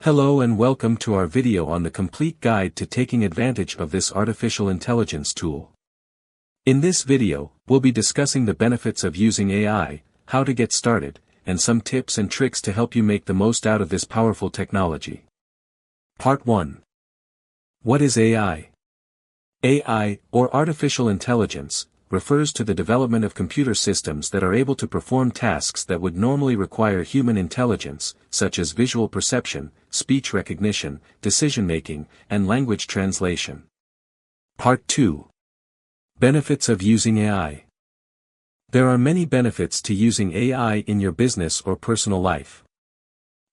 Hello and welcome to our video on the complete guide to taking advantage of this artificial intelligence tool. In this video, we'll be discussing the benefits of using AI, how to get started, and some tips and tricks to help you make the most out of this powerful technology. Part 1. What is AI? AI, or artificial intelligence, refers to the development of computer systems that are able to perform tasks that would normally require human intelligence, such as visual perception, speech recognition, decision-making, and language translation. Part 2. Benefits of using AI. There are many benefits to using AI in your business or personal life.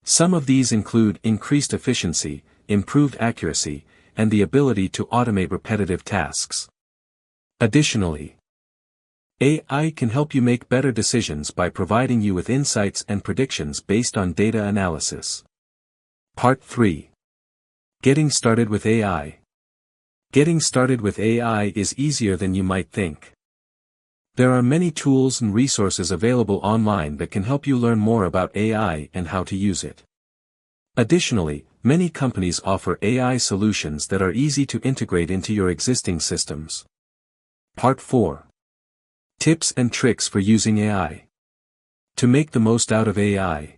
Some of these include increased efficiency, improved accuracy, and the ability to automate repetitive tasks. Additionally, AI can help you make better decisions by providing you with insights and predictions based on data analysis. Part 3. Getting started with AI. Getting started with AI is easier than you might think. There are many tools and resources available online that can help you learn more about AI and how to use it. Additionally, many companies offer AI solutions that are easy to integrate into your existing systems. Part 4. Tips and tricks for using AI. To make the most out of AI,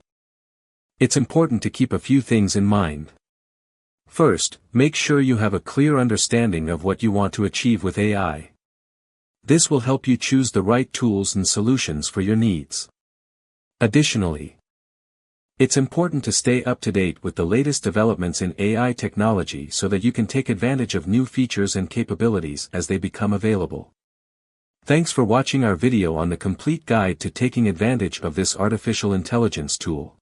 it's important to keep a few things in mind. First, make sure you have a clear understanding of what you want to achieve with AI. This will help you choose the right tools and solutions for your needs. Additionally, it's important to stay up to date with the latest developments in AI technology so that you can take advantage of new features and capabilities as they become available. Thanks for watching our video on the complete guide to taking advantage of this artificial intelligence tool.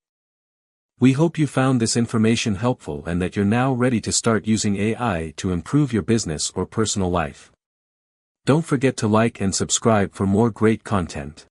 We hope you found this information helpful and that you're now ready to start using AI to improve your business or personal life. Don't forget to like and subscribe for more great content.